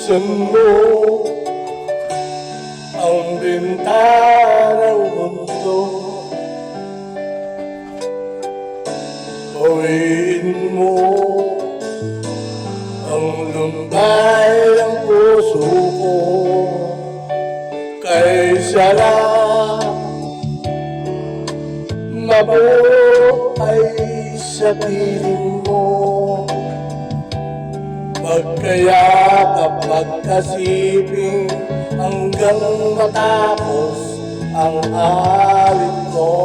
Buksan mo ang bintanang mundo, bawiin mo ang lumbay ng puso ko. Kaysa lang mabuhay sa piling mo, magkayakap magkasiping hanggang matapos ang awit ko.